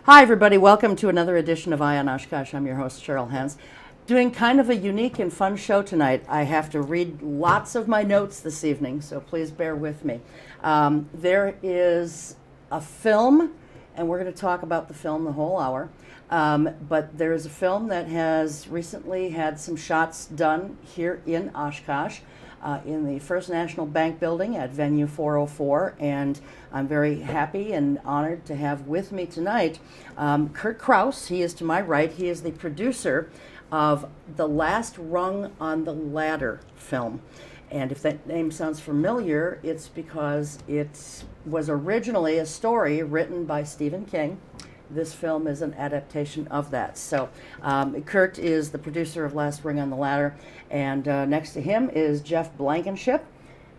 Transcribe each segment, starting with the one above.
Hi, everybody. Welcome to another edition of On Oshkosh. I'm your host, Cheryl Hentz. Doing kind of a unique and fun show tonight. I have to read lots of my notes this evening, so please bear with me. There is a film, and we're going to talk about the film the whole hour. But there is a film that has recently had some shots done here in Oshkosh. In the First National Bank building at Venue 404, and I'm very happy and honored to have with me tonight Kurt Krauss. He is to my right. He is the producer of the Last Rung on the Ladder film. And if that name sounds familiar, it's because it was originally a story written by Stephen King. This film is an adaptation of that. So Kurt is the producer of Last Ring on the Ladder, and next to him is Jeff Blankenship.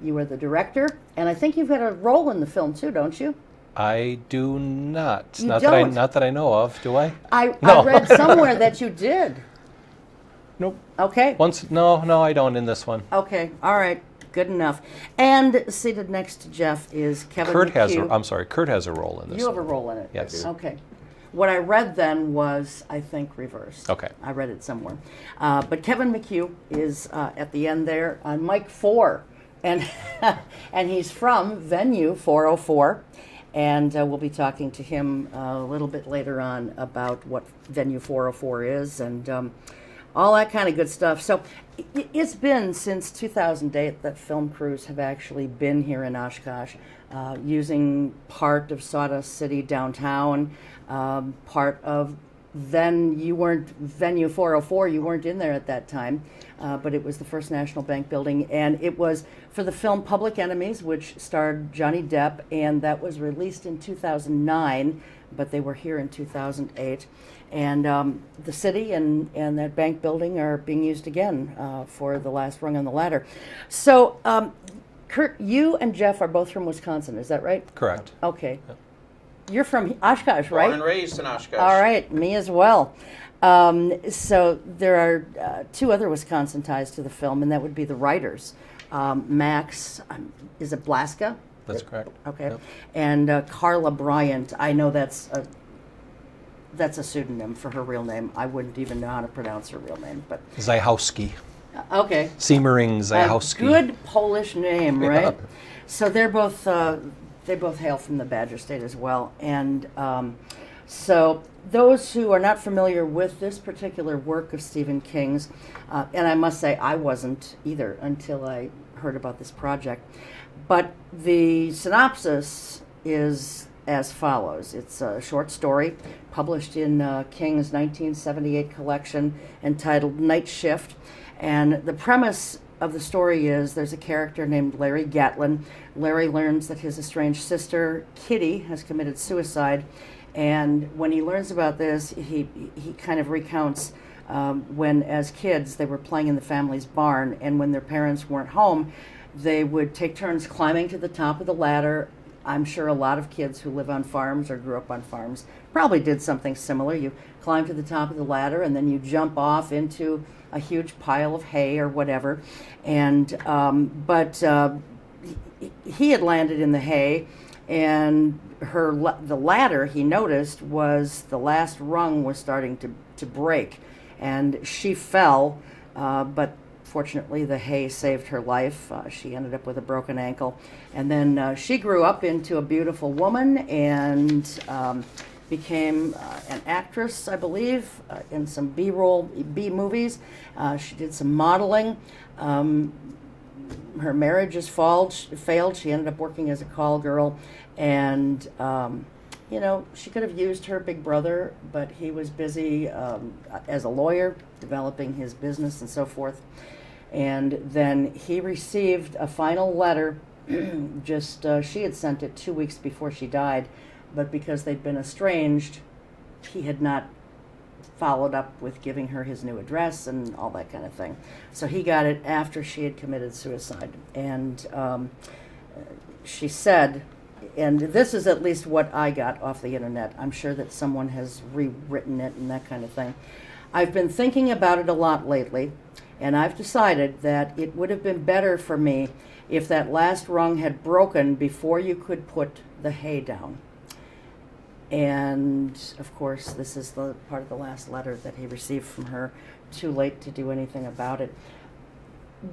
You are the director, and I think you've had a role in the film too, don't you? I do not. You not don't? Not that I know of. Do I? I No. read somewhere that you did. Nope. Okay. No, I don't in this one. Okay. All right. Good enough. And seated next to Jeff is Kevin McHugh. Kurt has a role in this. You have a role in it. Yes. Okay. What I read then was, I think, reversed. Okay. I read it somewhere. But Kevin McHugh is at the end there on mic 4. And and he's from Venue 404. And we'll be talking to him a little bit later on about what Venue 404 is and all that kind of good stuff. So it's been since 2008 that film crews have actually been here in Oshkosh, using part of Sawdust City downtown, part of, then you weren't, Venue 404, you weren't in there at that time, but it was the First National Bank building, and it was for the film Public Enemies, which starred Johnny Depp, and that was released in 2009, but they were here in 2008. And the city and that bank building are being used again for the Last Rung on the Ladder. So, Kurt, you and Jeff are both from Wisconsin, is that right? Correct. Okay. Yep. You're from Oshkosh, right? Born and raised in Oshkosh. All right, me as well. So there are two other Wisconsin ties to the film, and that would be the writers. Max, is it Blaska? That's correct. Okay. Yep. And Carla Bryant, I know that's a pseudonym for her real name. I wouldn't even know how to pronounce her real name, but Zajhowski. Okay. Siemering Zajhowski. A good Polish name, right? Yeah. So they're both they both hail from the Badger State as well, and so those who are not familiar with this particular work of Stephen King's, and I must say I wasn't either until I heard about this project, but the synopsis is as follows. It's a short story published in King's 1978 collection entitled Night Shift. And the premise of the story is there's a character named Larry Gatlin. Larry learns that his estranged sister, Kitty, has committed suicide. And when he learns about this, he kind of recounts when, as kids, they were playing in the family's barn. And when their parents weren't home, they would take turns climbing to the top of the ladder. I'm sure a lot of kids who live on farms or grew up on farms probably did something similar. You climb to the top of the ladder and then you jump off into a huge pile of hay or whatever. And but he had landed in the hay, and the ladder, he noticed, was the last rung was starting to break, and she fell, but fortunately, the hay saved her life. She ended up with a broken ankle. And then she grew up into a beautiful woman and became an actress, I believe, in some B movies. She did some modeling. Her marriages failed. She ended up working as a call girl. And, she could have used her big brother, but he was busy as a lawyer, developing his business and so forth. And then he received a final letter, she had sent it 2 weeks before she died, but because they'd been estranged, he had not followed up with giving her his new address and all that kind of thing. So he got it after she had committed suicide. And she said, and this is at least what I got off the internet, I'm sure that someone has rewritten it and that kind of thing. I've been thinking about it a lot lately, and I've decided that it would have been better for me if that last rung had broken before you could put the hay down. And, of course, this is the part of the last letter that he received from her, too late to do anything about it.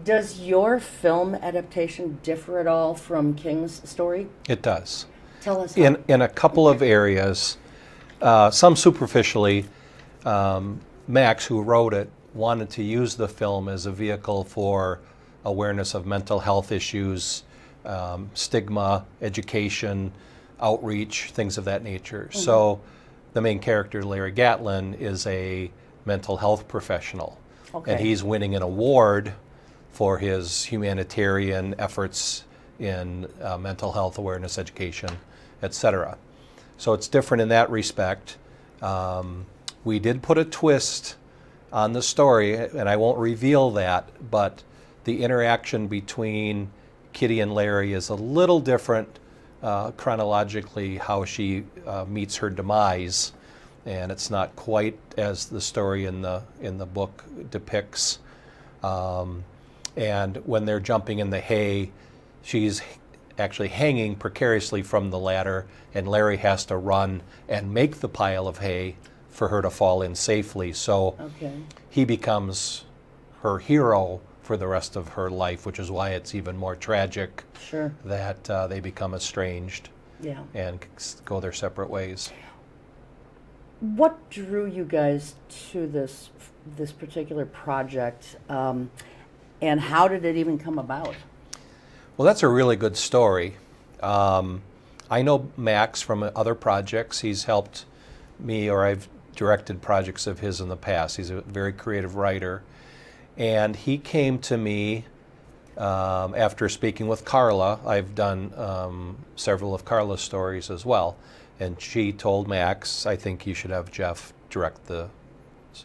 Does your film adaptation differ at all from King's story? It does. Tell us how. In a couple of areas, some superficially, Max, who wrote it, wanted to use the film as a vehicle for awareness of mental health issues, stigma, education, outreach, things of that nature. Mm-hmm. So the main character, Larry Gatlin, is a mental health professional. Okay. And he's winning an award for his humanitarian efforts in mental health awareness, education, etc. So it's different in that respect. We did put a twist on the story, and I won't reveal that, but the interaction between Kitty and Larry is a little different chronologically, how she meets her demise, and it's not quite as the story in the book depicts. And when they're jumping in the hay, she's actually hanging precariously from the ladder, and Larry has to run and make the pile of hay for her to fall in safely. So he becomes her hero for the rest of her life, which is why it's even more tragic that they become estranged and go their separate ways. What drew you guys to this particular project, and how did it even come about? Well, that's a really good story. I know Max from other projects. He's helped me, or I've directed projects of his in the past. He's a very creative writer. And he came to me after speaking with Carla. I've done several of Carla's stories as well. And she told Max, I think you should have Jeff direct the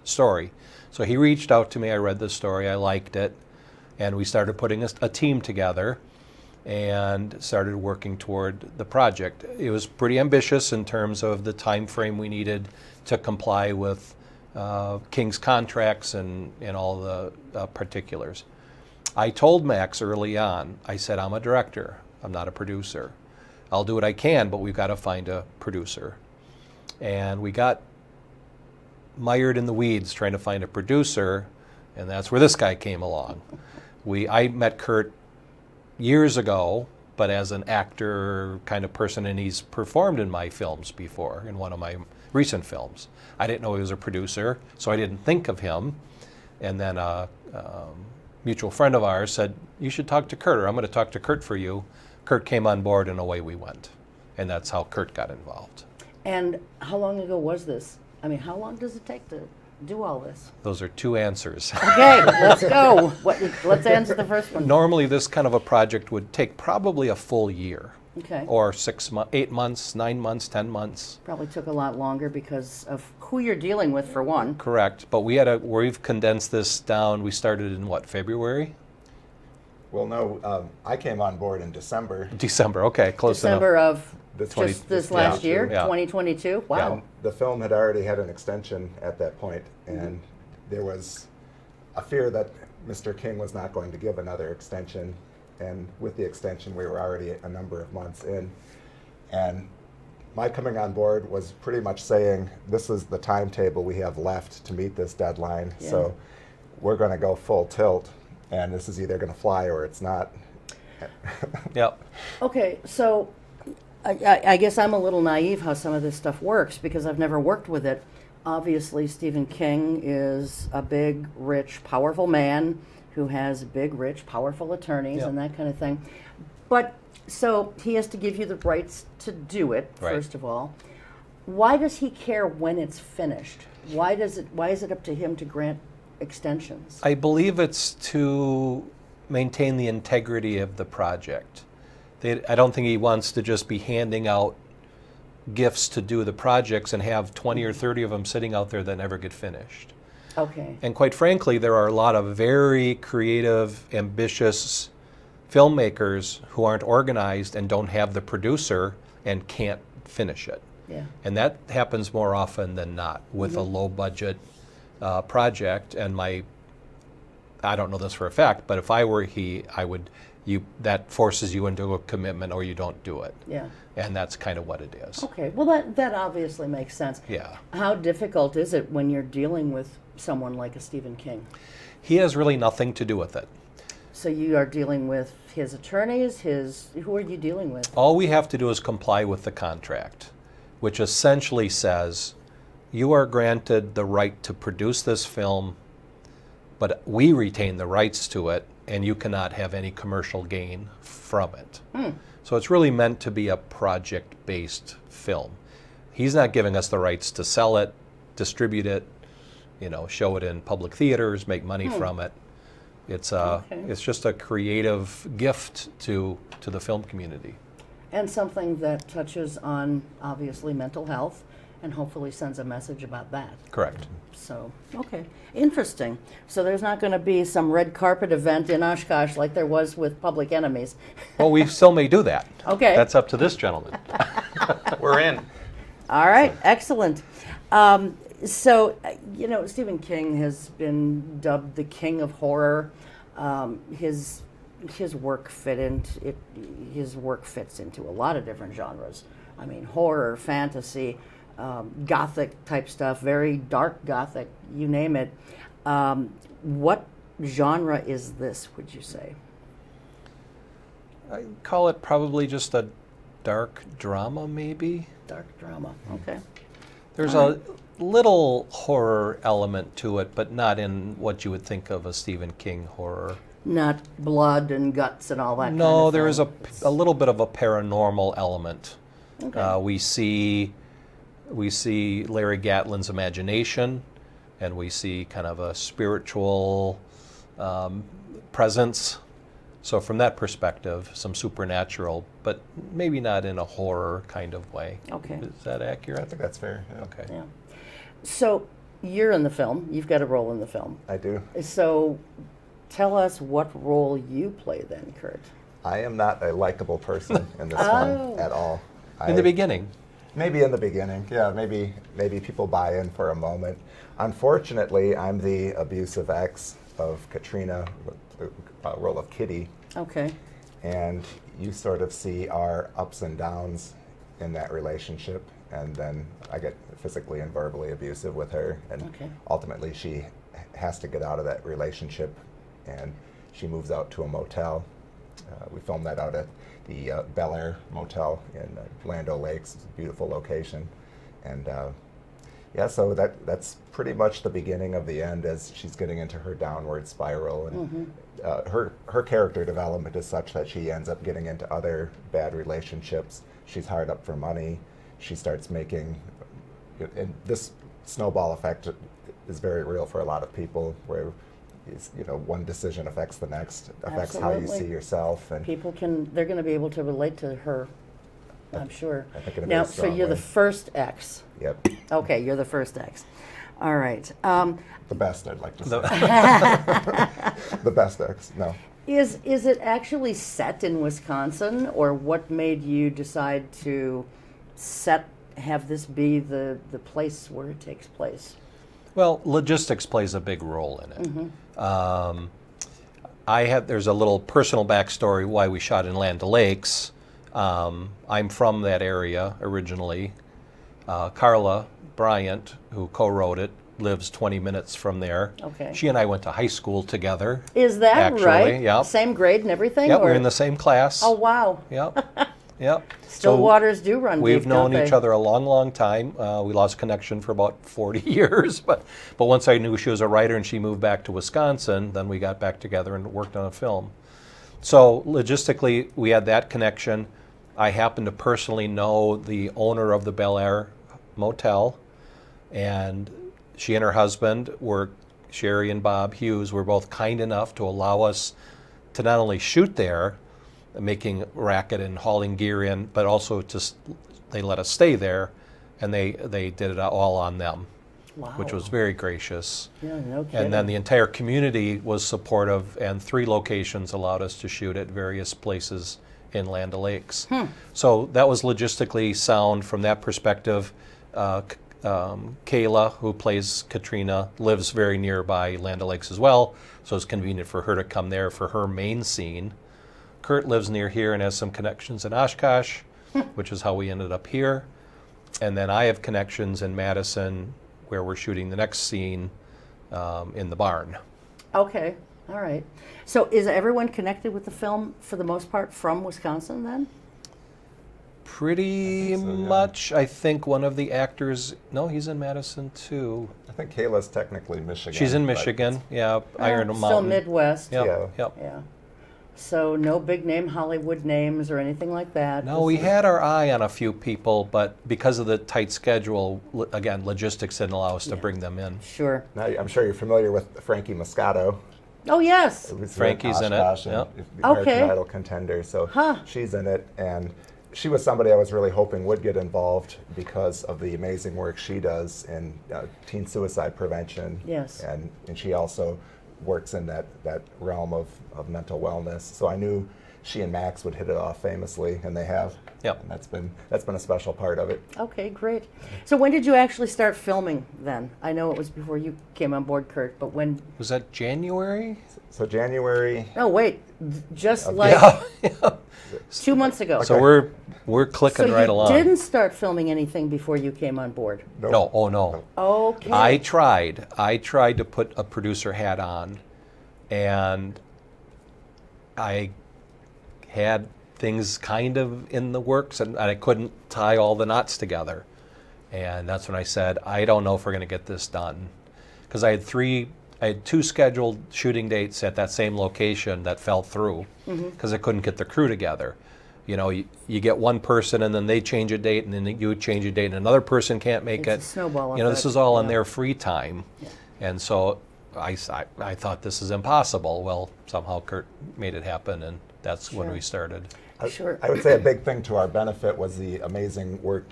story. So he reached out to me. I read the story. I liked it. And we started putting a team together and started working toward the project. It was pretty ambitious in terms of the time frame we needed to comply with King's contracts and all the particulars. I told Max early on, I said, I'm a director, I'm not a producer. I'll do what I can, but we've got to find a producer. And we got mired in the weeds trying to find a producer, and that's where this guy came along. I met Kurt years ago, but as an actor kind of person, and he's performed in my films before, in one of my recent films. I didn't know he was a producer, so I didn't think of him. And then a mutual friend of ours said, you should talk to Kurt, or I'm going to talk to Kurt for you. Kurt came on board, and away we went. And that's how Kurt got involved. And how long ago was this? I mean, how long does it take to do all this? Those are two answers. Okay, let's go. Let's answer the first one. Normally, this kind of a project would take probably a full year. Okay. Or 8 months, 9 months, 10 months. Probably took a lot longer because of who you're dealing with, for one. Correct. But we've condensed this down. We started in February? Well, no, I came on board in December. December, okay, close December enough. December of this last year, 2022? Wow. Yeah, the film had already had an extension at that point, and there was a fear that Mr. King was not going to give another extension, and with the extension we were already a number of months in. And my coming on board was pretty much saying, this is the timetable we have left to meet this deadline, so we're going to go full tilt, and this is either going to fly or it's not. Yep. Okay, so I guess I'm a little naive how some of this stuff works because I've never worked with it. Obviously, Stephen King is a big, rich, powerful man who has big, rich, powerful attorneys and that kind of thing. But so he has to give you the rights to do it, first of all. Why does he care when it's finished? Why is it up to him to grant extensions? I believe it's to maintain the integrity of the project. I don't think he wants to just be handing out gifts to do the projects and have 20 or 30 of them sitting out there that never get finished. Okay. And quite frankly, there are a lot of very creative, ambitious filmmakers who aren't organized and don't have the producer and can't finish it. Yeah. And that happens more often than not with a low-budget project. And I don't know this for a fact, but if I were he, I would that forces you into a commitment or you don't do it. Yeah. And that's kind of what it is. Okay. Well, that obviously makes sense. Yeah. How difficult is it when you're dealing with someone like a Stephen King? He has really nothing to do with it. So you are dealing with his attorneys, who are you dealing with? All we have to do is comply with the contract, which essentially says you are granted the right to produce this film, but we retain the rights to it, and you cannot have any commercial gain from it. So it's really meant to be a project-based film. He's not giving us the rights to sell it, distribute it, show it in public theaters, make money from it. It's just a creative gift to the film community. And something that touches on, obviously, mental health, and hopefully sends a message about that. Correct. So, okay. Interesting. So there's not going to be some red carpet event in Oshkosh like there was with Public Enemies. Well, we still may do that. Okay. That's up to this gentleman. We're in. All right. Excellent. So, Stephen King has been dubbed the king of horror. His work fits into a lot of different genres. I mean, horror, fantasy, gothic type stuff, very dark gothic, you name it. What genre is this, would you say? I call it probably just a dark drama, maybe. Dark drama. Okay. There's a little horror element to it, but not in what you would think of a Stephen King horror. Not blood and guts and all that kind of No, thing. there is a little bit of a paranormal element. Okay. We see Larry Gatlin's imagination, and we see kind of a spiritual presence. So from that perspective, some supernatural, but maybe not in a horror kind of way. Okay. Is that accurate? I think that's fair. Yeah. Okay. Yeah. So you're in the film. You've got a role in the film. I do. So tell us what role you play then, Kurt. I am not a likable person in this one at all. In the beginning. Maybe in the beginning, yeah. Maybe people buy in for a moment. Unfortunately, I'm the abusive ex of Katrina, the role of Kitty. Okay. And you sort of see our ups and downs in that relationship, and then I get physically and verbally abusive with her, and ultimately she has to get out of that relationship, and she moves out to a motel. We filmed that out at the Bel Air Motel in Land O'Lakes. It's a beautiful location, and so that's pretty much the beginning of the end as she's getting into her downward spiral, and her character development is such that she ends up getting into other bad relationships. She's hard up for money. She starts making, and this snowball effect is very real for a lot of people, where one decision affects the next, affects how you see yourself, and they're going to be able to relate to her, I'm sure. I think in a Now, very so strong you're the way. first ex. Yep. Okay, you're the first ex. All right. The best, I'd like to say. The best ex, no. Is it actually set in Wisconsin, or what made you decide to have this be the place where it takes place? Well, logistics plays a big role in it. There's a little personal backstory why we shot in Land O'Lakes. I'm from that area originally. Carla Bryant, who co-wrote it, lives 20 minutes from there. Okay. She and I went to high school together. Is that actually, right? Yep. Same grade and everything? Yep, or? we're in the same class. Oh, wow. Yep. Yep. Still So waters do run deep, we've known don't they? each other a long, long time. We lost connection for about 40 years, but once I knew she was a writer and she moved back to Wisconsin, then we got back together and worked on a film. So logistically, we had that connection. I happen to personally know the owner of the Bel Air Motel, and she and her husband Sherry and Bob Hughes, were both kind enough to allow us to not only shoot there, making racket and hauling gear in, but also they let us stay there, and they did it all on them, Wow. which was very gracious. Yeah, no kidding. And then the entire community was supportive, and 3 locations allowed us to shoot at various places in Land O'Lakes. So that was logistically sound from that perspective. Kayla, who plays Katrina, lives very nearby Land O'Lakes as well, so it's convenient for her to come there for her main scene. Kurt lives near here and has some connections in Oshkosh, which is how we ended up here. And then I have connections in Madison where we're shooting the next scene in the barn. Okay, all right. So is everyone connected with the film for the most part from Wisconsin then? Pretty much. I think one of the actors, no, he's in Madison too. I think Kayla's technically Michigan. She's in but Michigan, yeah, Iron Mountain. Still Midwest. Yep, Yeah. yep. Yeah. So no big name Hollywood names or anything like that? No, we had our eye on a few people, but because of the tight schedule, again, logistics didn't allow us to bring them in. Sure. Now, I'm sure you're familiar with Frankie Moscato. Oh, yes. Who's Frankie's in it, Oshkosh and yep. the American Okay. Idol contender. So Huh. she's in it, and she was somebody I was really hoping would get involved because of the amazing work she does in teen suicide prevention. Yes. And she also works in that realm of mental wellness. So I knew she and Max would hit it off famously, and they have. Yep. And that's been a special part of it. Okay, great. So when did you actually start filming then? I know it was before you came on board, Kurt, but when? Was that January? So January. No, wait, just like Yeah. 2 months ago. So we're clicking So right you along. didn't start filming anything before you came on board? No, oh no. Okay. I tried to put a producer hat on, and I had things kind of in the works, and I couldn't tie all the knots together. And that's when I said, I don't know if we're going to get this done. Because I had two scheduled shooting dates at that same location that fell through because I couldn't get the crew together. You know, you get one person and then they change a date, and then you change a date and another person can't make It's it. a snowball You know, this effect, is all in yeah. their free time. And so I thought this is impossible. Well, somehow Kurt made it happen, and that's when Sure. we started. Sure. I would say a big thing to our benefit was the amazing work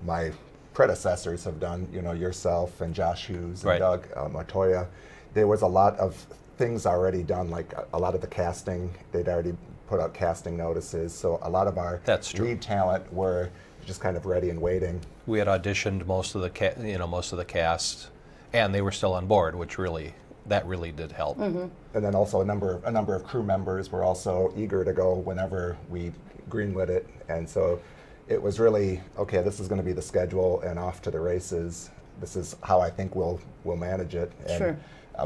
my predecessors have done, you know, yourself and Josh Hughes and Right. Doug Montoya. There was a lot of things already done, like a lot of the casting, they'd already put out casting notices, so a lot of our That's true. lead talent were just kind of ready and waiting. We had auditioned most of the most of the cast, and they were still on board, which really did help. And then also a number of crew members were also eager to go whenever we greenlit it, and so it was really, okay, this is going to be the schedule and off to the races. This is how I think we'll manage it. And Sure.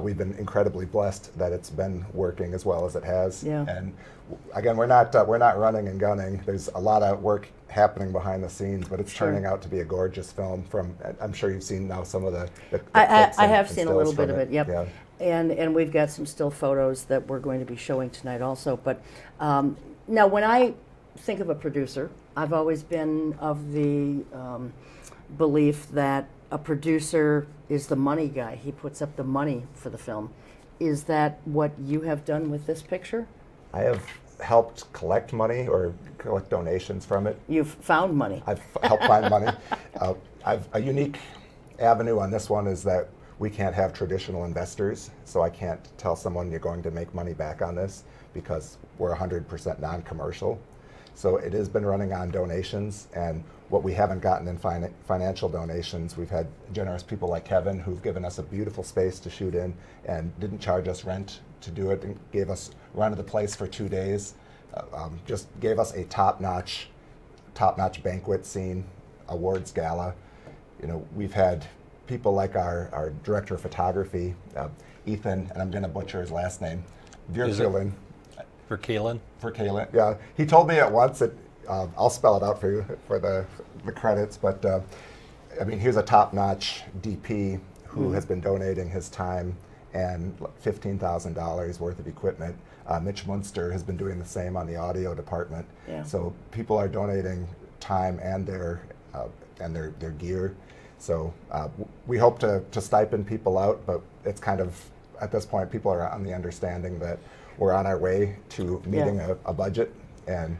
We've been incredibly blessed that it's been working as well as it has. Yeah. And again, we're not running and gunning. There's a lot of work happening behind the scenes, but it's Sure. turning out to be a gorgeous film. I'm sure you've seen now some of the clips I and have seen a stills little bit from of it, yep. Yeah. And we've got some still photos that we're going to be showing tonight also. But now when I think of a producer, I've always been of the belief that a producer is the money guy. He puts up the money for the film. Is that what you have done with this picture? I have helped collect money or collect donations from it. You've found money. I've helped find money. A unique avenue on this one is that we can't have traditional investors, so I can't tell someone you're going to make money back on this because we're 100% non-commercial. So it has been running on donations, and what we haven't gotten in financial donations, we've had generous people like Kevin who've given us a beautiful space to shoot in and didn't charge us rent to do it and gave us run of the place for 2 days. Just gave us a top-notch banquet scene, awards gala. You know, we've had people like our director of photography, Ethan, and I'm going to butcher his last name, Virkulin. For Kalen? For Kalen, yeah. He told me at once that, I'll spell it out for you for the credits, but I mean, here's a top-notch DP who has been donating his time and $15,000 worth of equipment. Mitch Munster has been doing the same on the audio department. Yeah. So people are donating time and their gear. So we hope to stipend people out, but it's kind of, at this point, people are on the understanding that we're on our way to meeting a budget, and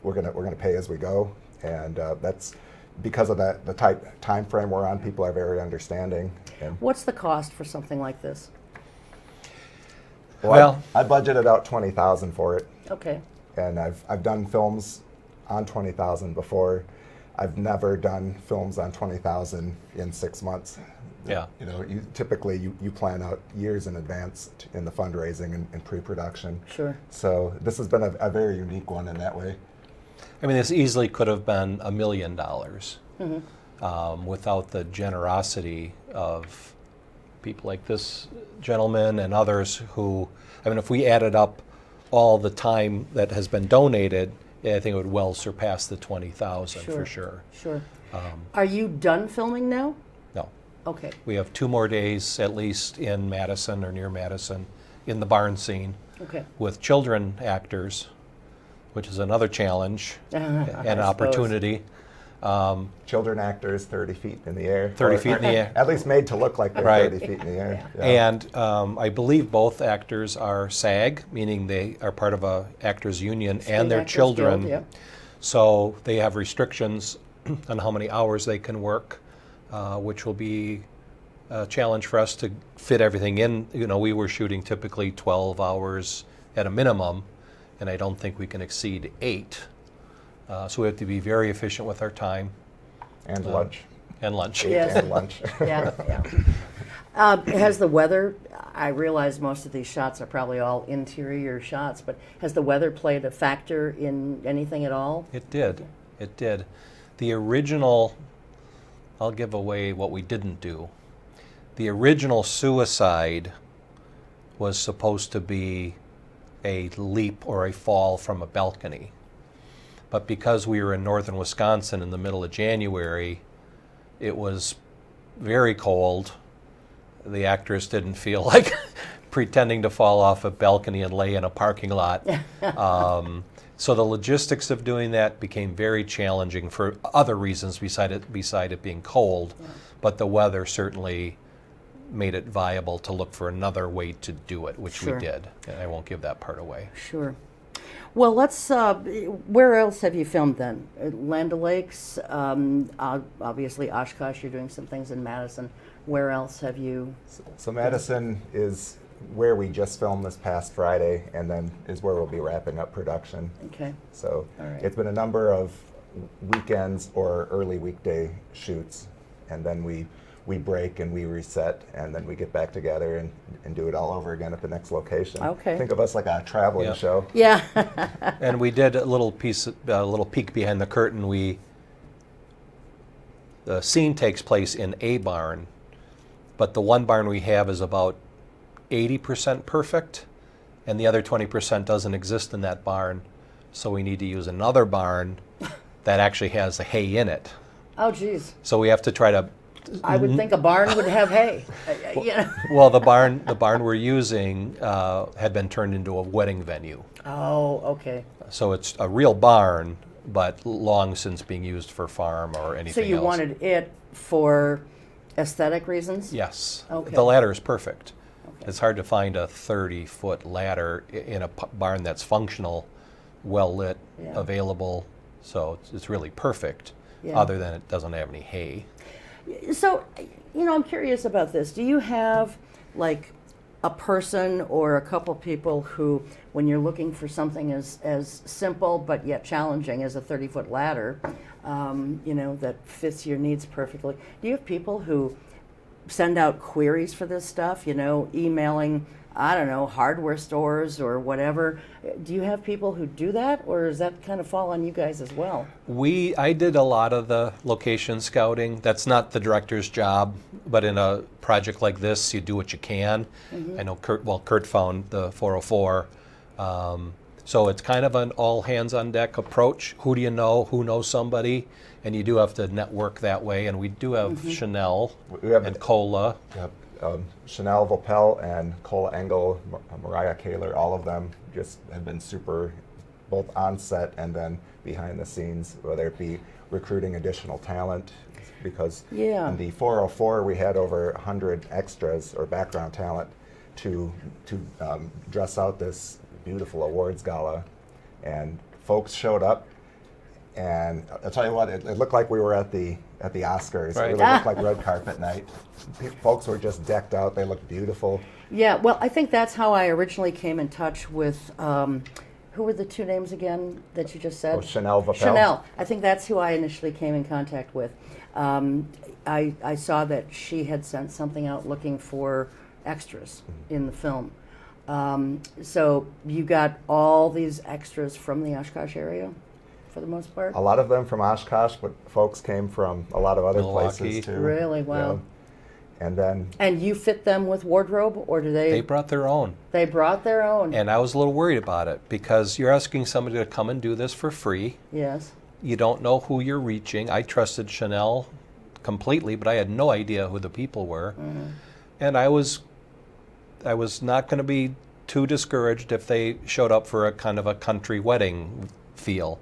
we're gonna pay as we go, and that's because of the tight time frame we're on. People are very understanding. And What's the cost for something like this? Well, I budgeted out $20,000 for it, Okay. and I've done films on $20,000 before. I've never done films on $20,000 in 6 months. Yeah. You know, typically you plan out years in advance in the fundraising and pre-production. Sure. So this has been a very unique one in that way. I mean, this easily could have been $1 million Mm-hmm. without the generosity of people like this gentleman and others who, I mean, if we added up all the time that has been donated, I think it would well surpass the 20,000 for sure. Sure. Are you done filming now? No. Okay. We have 2 more days at least in Madison or near Madison in the barn scene Okay. with children actors, which is another challenge and opportunity. Children actors 30 feet in the air. 30 feet in the air. At least made to look like they're Right. 30 feet in the air. Yeah. And I believe both actors are SAG, meaning they are part of a actors union, and their Actors children. Guild, yeah. So they have restrictions on how many hours they can work, which will be a challenge for us to fit everything in. You know, we were shooting typically 12 hours at a minimum, and I don't think we can exceed 8. So we have to be very efficient with our time. And lunch. And lunch. Yes. And lunch. Yeah, yeah. Has the weather, I realize most of these shots are probably all interior shots, but has the weather played a factor in anything at all? It did. It did. The original, I'll give away what we didn't do. The original suicide was supposed to be a leap or a fall from a balcony. But because we were in northern Wisconsin in the middle of January, it was very cold. The actress didn't feel like pretending to fall off a balcony and lay in a parking lot. So the logistics of doing that became very challenging for other reasons beside it being cold. Yeah. But the weather certainly made it viable to look for another way to do it, which Sure. we did. And I won't give that part away. Sure. Well, let's, where else have you filmed then? Land O'Lakes, obviously Oshkosh, you're doing some things in Madison. Where else have you? So Madison is where we just filmed this past Friday, and then is where we'll be wrapping up production. Okay. So All right. it's been a number of weekends or early weekday shoots, and then we break and we reset, and then we get back together and do it all over again at the next location. Okay. Think of us like a traveling Yeah. show. Yeah. And we did a little peek behind the curtain. The scene takes place in a barn, but the one barn we have is about 80% perfect, and the other 20% doesn't exist in that barn. So we need to use another barn that actually has the hay in it. Oh, geez. So we have to try to. I would think a barn would have hay. You know? Well, the barn we're using had been turned into a wedding venue. Oh, okay. So it's a real barn, but long since being used for farm or anything So else. you wanted it for aesthetic reasons? Yes. Okay. The ladder is perfect. Okay. It's hard to find a 30-foot ladder in a barn that's functional, well lit, Yeah. available. So it's really perfect, Yeah. other than it doesn't have any hay. So, I'm curious about this. Do you have like a person or a couple people who, when you're looking for something as simple but yet challenging as a 30-foot ladder, that fits your needs perfectly, do you have people who send out queries for this stuff, emailing, I don't know, hardware stores or whatever? Do you have people who do that, or does that kind of fall on you guys as well? I did a lot of the location scouting. That's not the director's job, but in a project like this, you do what you can. Mm-hmm. I know Kurt found the 404. So it's kind of an all hands on deck approach. Who do you know? Who knows somebody? And you do have to network that way. And we do have Mm-hmm. Chanel We have and Cola. Yep. Chanel Vopel and Cola Engel, Mariah Kaler, all of them just have been super, both on set and then behind the scenes, whether it be recruiting additional talent, because Yeah. in the 404 we had over 100 extras or background talent to dress out this beautiful awards gala, and folks showed up, and I'll tell you what, it looked like we were at the Oscars. Right. It really looked like red carpet night. Folks were just decked out. They looked beautiful. Yeah, well, I think that's how I originally came in touch with, who were the two names again that you just said? Oh, Chanel Vopel. Chanel. I think that's who I initially came in contact with. I saw that she had sent something out looking for extras in the film. So you got all these extras from the Oshkosh area, for the most part? A lot of them from Oshkosh, but folks came from a lot of other Milwaukee. places too. Really? Wow. Yeah. And then And you fit them with wardrobe, or do they? They brought their own. They brought their own. And I was a little worried about it because you're asking somebody to come and do this for free. Yes. You don't know who you're reaching. I trusted Chanel completely, but I had no idea who the people were. And I was not going to be too discouraged if they showed up for a kind of a country wedding feel.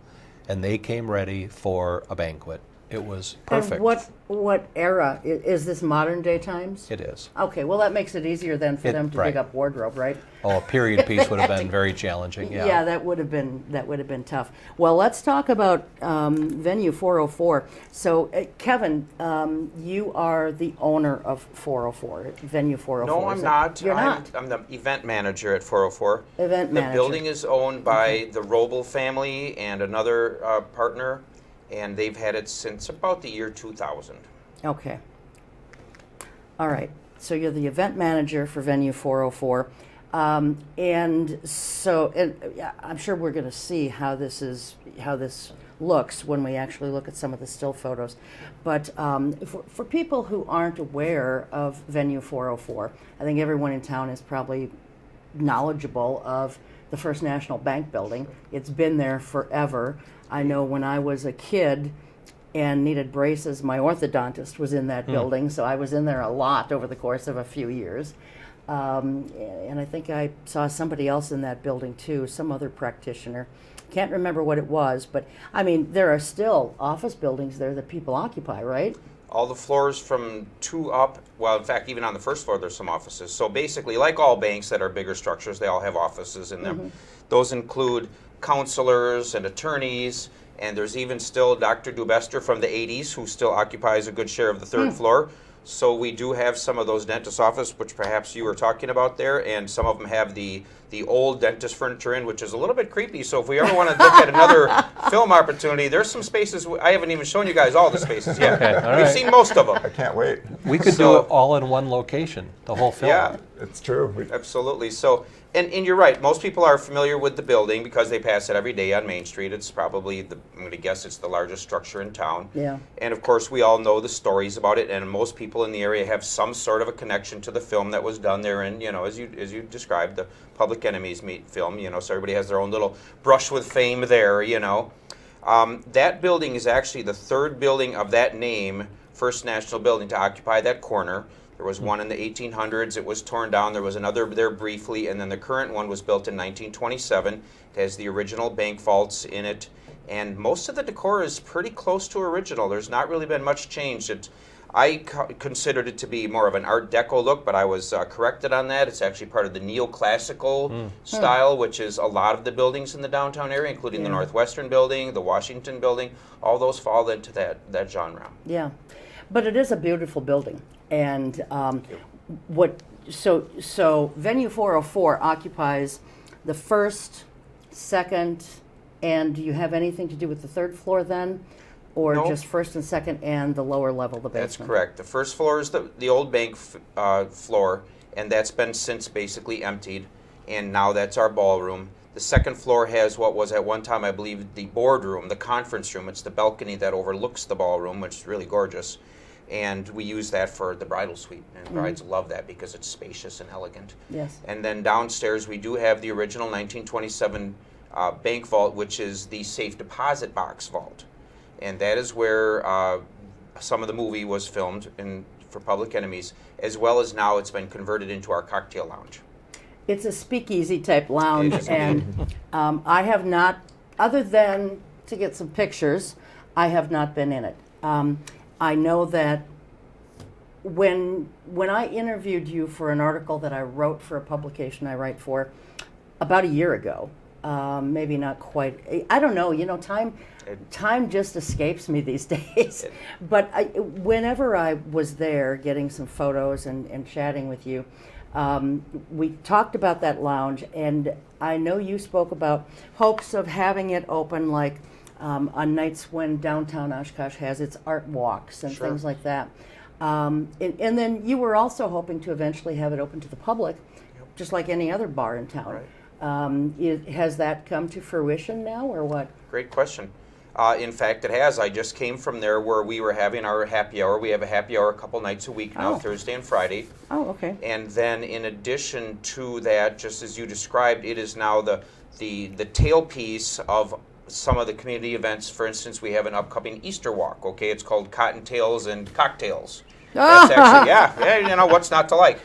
And they came ready for a banquet. It was perfect. And what era? Is this modern day times? It is. Okay, well that makes it easier then for them to dig right. up wardrobe, right? Oh, a period piece would have been very challenging. Yeah. That would have been tough. Well, let's talk about Venue 404. So, Kevin, you are the owner of 404, Venue 404. No, I'm not. You're not. I'm the event manager at 404. Event manager. The building is owned by the Roble family and another partner, and they've had it since about the year 2000. Okay. All right. So you're the event manager for Venue 404. And so I'm sure we're going to see how this looks when we actually look at some of the still photos. But for people who aren't aware of Venue 404, I think everyone in town is probably knowledgeable of the First National Bank building. It's been there forever. I know when I was a kid and needed braces, my orthodontist was in that building, so I was in there a lot over the course of a few years. And I think I saw somebody else in that building too, some other practitioner. Can't remember what it was, but I mean, there are still office buildings there that people occupy, right? All the floors from 2 up, well, in fact, even on the first floor, there's some offices. So basically, like all banks that are bigger structures, they all have offices in them. Those include counselors and attorneys, and there's even still Dr. Dubester from the 80s who still occupies a good share of the 3rd floor. So we do have some of those dentist offices, which perhaps you were talking about there, and some of them have the old dentist furniture in, which is a little bit creepy. So if we ever want to look at another film opportunity, there's some spaces. I haven't even shown you guys all the spaces yet. Okay, all We've right. seen most of them. I can't wait. We could do it all in one location, the whole film. Yeah. It's true. Absolutely. So, and you're right. Most people are familiar with the building because they pass it every day on Main Street. It's probably I'm going to guess it's the largest structure in town. Yeah. And of course, we all know the stories about it, and most people in the area have some sort of a connection to the film that was done there. And as you described, the Public Enemies film. So everybody has their own little brush with fame there. That building is actually the 3rd building of that name, First National Building, to occupy that corner. There was one in the 1800s. It was torn down. There was another there briefly, and then the current one was built in 1927. It has the original bank vaults in it, and most of the decor is pretty close to original. There's not really been much change. I considered it to be more of an Art Deco look, but I was corrected on that. It's actually part of the neoclassical style, which is a lot of the buildings in the downtown area, including the Northwestern Building, the Washington Building. All those fall into that genre. Yeah, but it is a beautiful building. And so Venue 404 occupies the 1st, 2nd, and do you have anything to do with the 3rd floor then? Or No. just 1st and 2nd and the lower level, the basement? That's correct. The 1st floor is the old bank floor, and that's been since basically emptied, and now that's our ballroom. The 2nd floor has what was at one time, I believe, the boardroom, the conference room. It's the balcony that overlooks the ballroom, which is really gorgeous. And we use that for the bridal suite, and brides love that because it's spacious and elegant. Yes. And then downstairs we do have the original 1927 bank vault, which is the safe deposit box vault. And that is where some of the movie was filmed for Public Enemies, as well as now it's been converted into our cocktail lounge. It's a speakeasy type lounge, It is and I have not, other than to get some pictures, I have not been in it. I know that when I interviewed you for an article that I wrote for a publication I write for about a year ago, maybe not quite, I don't know, time just escapes me these days. But whenever I was there getting some photos and chatting with you, we talked about that lounge, and I know you spoke about hopes of having it open like on nights when downtown Oshkosh has its art walks and Sure. things like that. And then you were also hoping to eventually have it open to the public, just like any other bar in town. Right. Has that come to fruition now, or what? Great question. In fact, it has. I just came from there where we were having our happy hour. We have a happy hour a couple nights a week now, Oh. Thursday and Friday. Oh, okay. And then in addition to that, just as you described, it is now the tailpiece of some of the community events. For instance, we have an upcoming Easter walk. Okay, it's called Cottontails and Cocktails. That's actually, yeah, you know, what's not to like?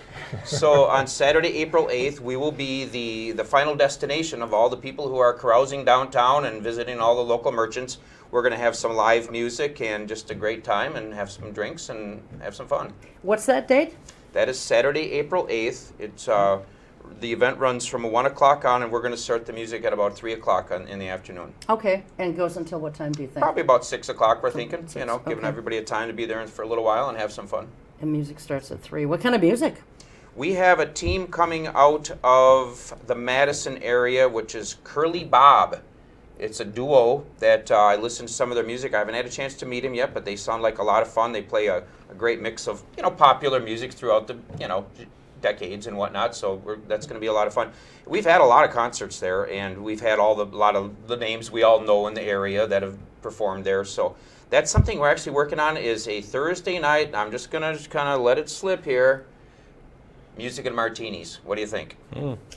So on Saturday, April 8th, we will be the final destination of all the people who are carousing downtown and visiting all the local merchants. We're going to have some live music and just a great time and have some drinks and have some fun. What's that date? That is Saturday, April 8th. It's the event runs from 1 o'clock on, and we're going to start the music at about 3 o'clock in the afternoon. Okay, and goes until what time do you think? Probably about 6 o'clock, we're thinking, you know, giving okay. everybody a time to be there for a little while and have some fun. And music starts at 3. What kind of music? We have a team coming out of the Madison area, which is Curly Bob. It's a duo that I listened to some of their music. I haven't had a chance to meet them yet, but they sound like a lot of fun. They play a great mix of, you know, popular music throughout the, you know, decades and whatnot, so that's going to be a lot of fun. We've had a lot of concerts there, and we've had a lot of the names we all know in the area that have performed there, so that's something we're actually working on, is a Thursday night. I'm just going to kind of let it slip here. Music and martinis. What do you think?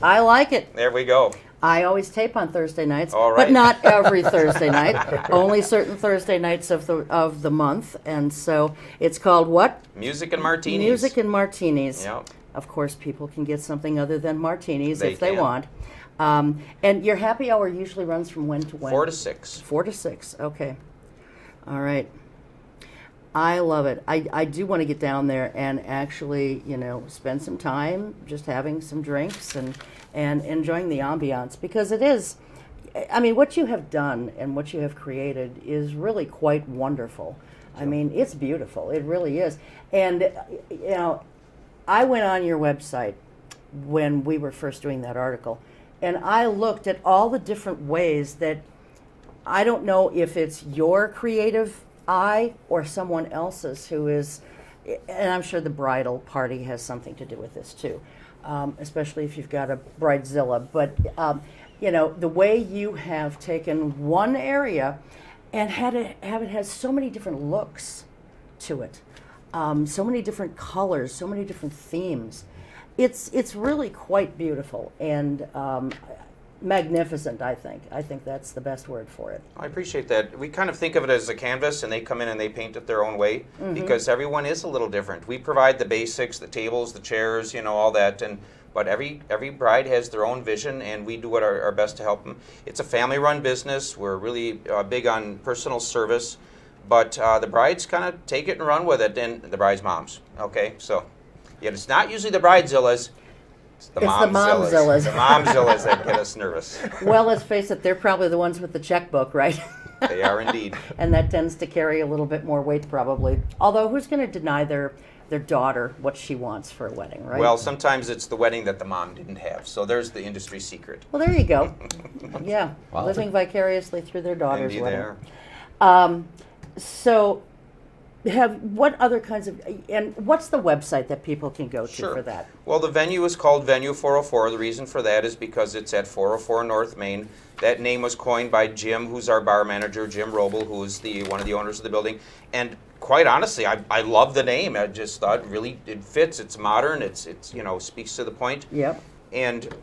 I like it. There we go. I always tape on Thursday nights, All right. but not every Thursday night. Only certain Thursday nights of the month, and so it's called what? Music and martinis. Music and martinis. Yep. Of course, people can get something other than martinis They if they can. want. And your happy hour usually runs from when to when? 4 to 6. 4 to 6. Okay. All right. I love it. I do want to get down there and actually, you know, spend some time just having some drinks and enjoying the ambiance, because it is, I mean, what you have done and what you have created is really quite wonderful. I mean, it's beautiful. It really is. And, you know, I went on your website when we were first doing that article, and I looked at all the different ways that, I don't know if it's your creative eye or someone else's who is, and I'm sure the bridal party has something to do with this too, especially if you've got a bridezilla. But you know, the way you have taken one area and have it has so many different looks to it, so many different colors, so many different themes. It's really quite beautiful and magnificent, I think. I think that's the best word for it. I appreciate that. We kind of think of it as a canvas, and they come in and they paint it their own way, because everyone is a little different. We provide the basics, the tables, the chairs, you know, all that, but every bride has their own vision, and we do our best to help them. It's a family-run business. We're really big on personal service, but the brides kind of take it and run with it, and the brides' moms, okay? So, yeah, it's not usually the bridezillas. It's the momzillas. The momzillas that get us nervous. Well, let's face it, they're probably the ones with the checkbook, right? They are indeed. And that tends to carry a little bit more weight, probably. Although, who's going to deny their daughter what she wants for a wedding, right? Well, sometimes it's the wedding that the mom didn't have. So there's the industry secret. Well, there you go. Yeah, Wow. living vicariously through their daughter's Indeed wedding. they are. So, what other kinds of, and what's the website that people can go to Sure. for that? Well, the venue is called Venue 404. The reason for that is because it's at 404 North Main. That name was coined by Jim, who's our bar manager, Jim Roble, who's one of the owners of the building. And quite honestly, I love the name. I just thought really it fits. It's modern. It's you know, speaks to the point. Yep. And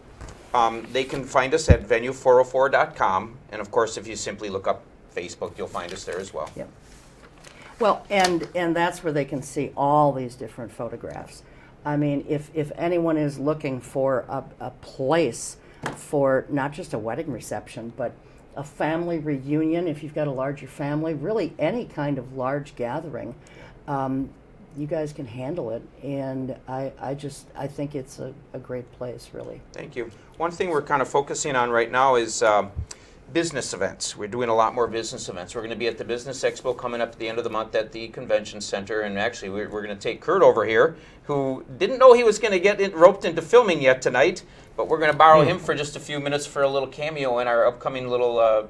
they can find us at venue404.com. And of course, if you simply look up Facebook, you'll find us there as well. Yep. Well, and that's where they can see all these different photographs. I mean, if anyone is looking for a place for not just a wedding reception, but a family reunion, if you've got a larger family, really any kind of large gathering, you guys can handle it. And I think it's a great place, really. Thank you. One thing we're kind of focusing on right now is business events. We're doing a lot more business events. We're going to be at the Business Expo coming up at the end of the month at the Convention Center, and actually we're going to take Kurt over here, who didn't know he was going to get roped into filming yet tonight, but we're going to borrow him for just a few minutes for a little cameo in our upcoming little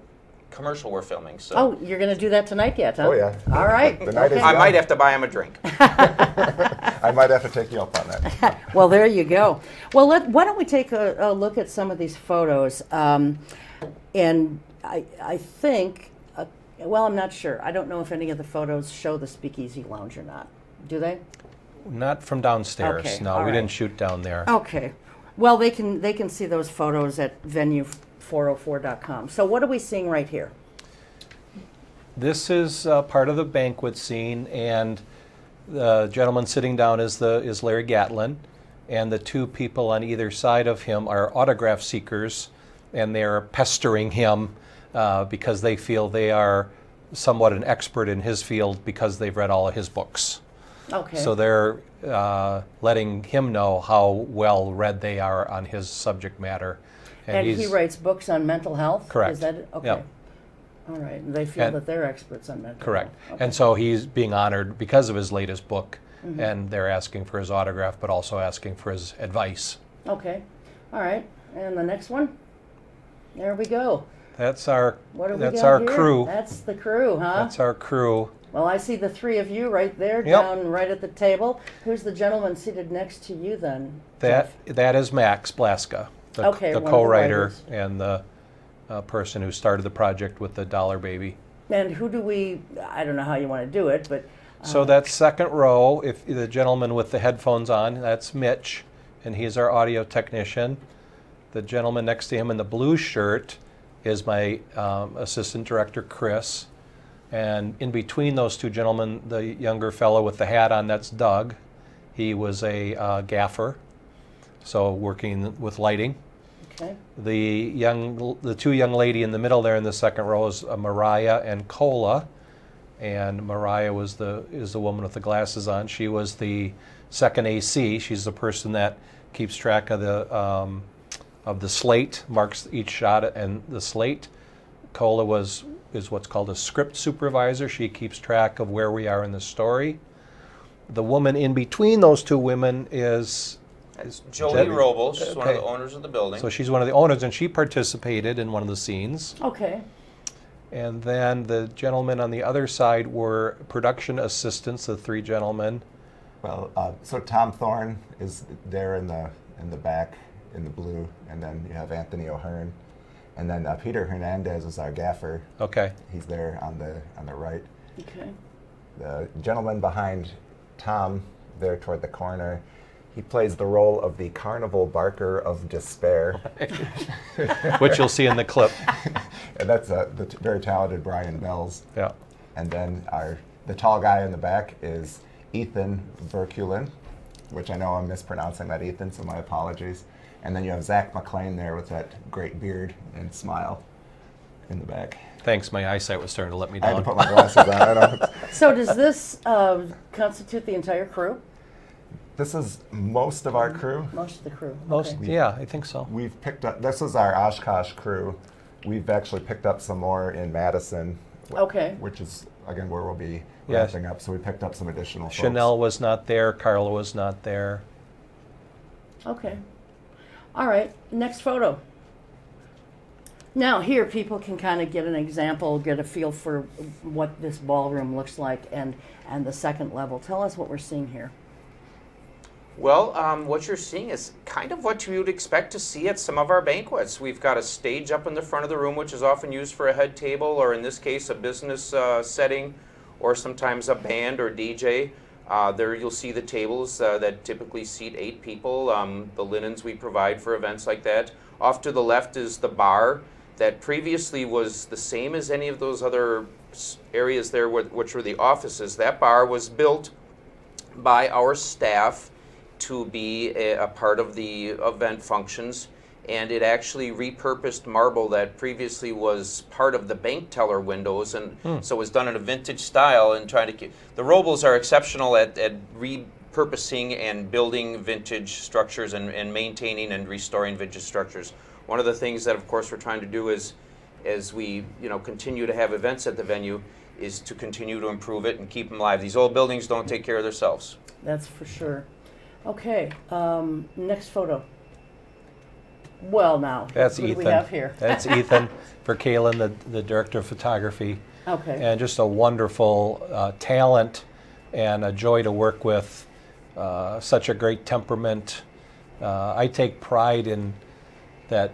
commercial we're filming. So Oh, you're going to do that tonight yet, huh? Oh, yeah. All right. The night is Okay. I young. might have to buy him a drink. I might have to take you up on that. Well, there you go. Well, why don't we take a look at some of these photos? And I think, well, I'm not sure. I don't know if any of the photos show the Speakeasy Lounge or not. Do they? Not from downstairs. Okay, No, all we right. didn't shoot down there. Okay. Well, they can see those photos at venue404.com. So what are we seeing right here? This is part of the banquet scene, and the gentleman sitting down is Larry Gatlin, and the two people on either side of him are autograph seekers, and they're pestering him because they feel they are somewhat an expert in his field because they've read all of his books. Okay. So they're letting him know how well read they are on his subject matter. and he writes books on mental health? Correct. Is that it? Okay. Yep. All right. And they feel And- that they're experts on mental Correct. health. Okay. And so he's being honored because of his latest book, Mm-hmm. and they're asking for his autograph, but also asking for his advice. Okay. All right. And the next one? There we go. That's our What do we that's got our here? crew. That's the crew, huh? That's our crew. Well, I see the three of you right there, Yep. down right at the table. Who's the gentleman seated next to you then? That Jeff? that is Max Blaska, the, Okay, the one of the co-writer writers. and the person who started the project with the Dollar Baby. And who do we? I don't know how you want to do it, but So that second row, if the gentleman with the headphones on, that's Mitch, and he's our audio technician. The gentleman next to him in the blue shirt is my assistant director, Chris. And in between those two gentlemen, the younger fellow with the hat on, that's Doug. He was a gaffer, so working with lighting. okay. The two young lady in the middle there in the second row is Mariah and Cola. And Mariah is the woman with the glasses on. She was the second AC. She's the person that keeps track of the slate, marks each shot and the slate. Cola is what's called a script supervisor. She keeps track of where we are in the story. The woman in between those two women is It's Jolie Debbie. Robles. She's one of the Okay. owners of the building. so she's one of the owners, and she participated in one of the scenes. Okay. And then the gentlemen on the other side were production assistants, the three gentlemen. Well, so Tom Thorne is there in the back in the blue, and then you have Anthony O'Hearn, and then Peter Hernandez is our gaffer. Okay. He's there on the right. Okay. The gentleman behind Tom, there toward the corner, he plays the role of the Carnival Barker of Despair, Which you'll see in the clip. and that's the very talented Brian Bells. Yeah. And then the tall guy in the back is Ethan Verkulen, which I know I'm mispronouncing that, Ethan, so my apologies. And then you have Zach McLean there with that great beard and smile in the back. Thanks. My eyesight was starting to let me I had to down. put my glasses on. I don't. So does this constitute the entire crew? This is most of our crew. Most of the crew. Most, Okay. yeah, I think so. We've picked up, this is our Oshkosh crew. We've actually picked up some more in Madison. Okay. Which is, again, where we'll be Yes. wrapping up. So we picked up some additional folks. Chanel was not there. Carla was not there. Okay. All right. Next photo. Now here people can kind of get an example, get a feel for what this ballroom looks like, and the second level. Tell us what we're seeing here. Well, what you're seeing is kind of what you would expect to see at some of our banquets. We've got a stage up in the front of the room, which is often used for a head table, or in this case, a business setting, or sometimes a band or DJ. There you'll see the tables that typically seat 8 people, the linens we provide for events like that. Off to the left is the bar that previously was the same as any of those other areas there, which were the offices. That bar was built by our staff to be a part of the event functions, and it actually repurposed marble that previously was part of the bank teller windows, and so it was done in a vintage style, and trying to keep the Robles are exceptional at repurposing and building vintage structures and maintaining and restoring vintage structures. One of the things that of course we're trying to do is, as we continue to have events at the venue, is to continue to improve it and keep them alive. These old buildings don't take care of themselves. That's for sure. Okay. Next photo. Well, now, That's who do Ethan. we have here? That's Ethan for Kaylin, the director of photography. Okay. And just a wonderful talent and a joy to work with. Such a great temperament. I take pride in that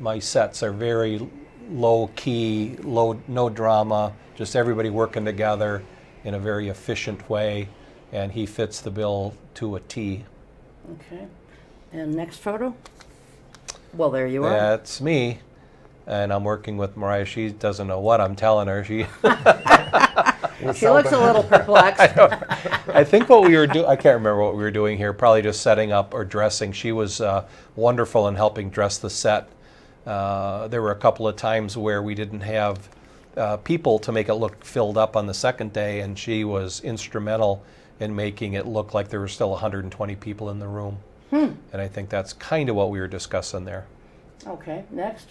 my sets are very low key, no drama, just everybody working together in a very efficient way, and he fits the bill to a T. Okay. And next photo? Well, there you are. That's me, and I'm working with Mariah. She doesn't know what I'm telling her. She looks a little perplexed. I think what we were doing, I can't remember what we were doing here, probably just setting up or dressing. She was wonderful in helping dress the set. There were a couple of times where we didn't have people to make it look filled up on the second day, and she was instrumental in making it look like there were still 120 people in the room. And I think that's kind of what we were discussing there. Okay, next.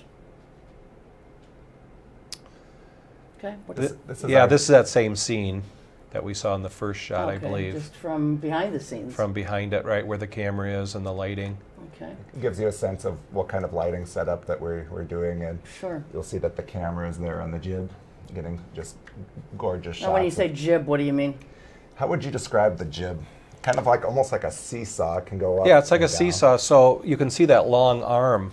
Okay. This is This is that same scene that we saw in the first shot, I believe. Just from behind the scenes. From behind it, right where the camera is and the lighting. Okay. It gives you a sense of what kind of lighting setup that we're doing, and Sure. you'll see that the camera is there on the jib, getting just gorgeous shots. Now, when you say jib, what do you mean? How would you describe the jib? Kind of like almost like a seesaw, can go up. Yeah, it's like a and down. seesaw. So you can see that long arm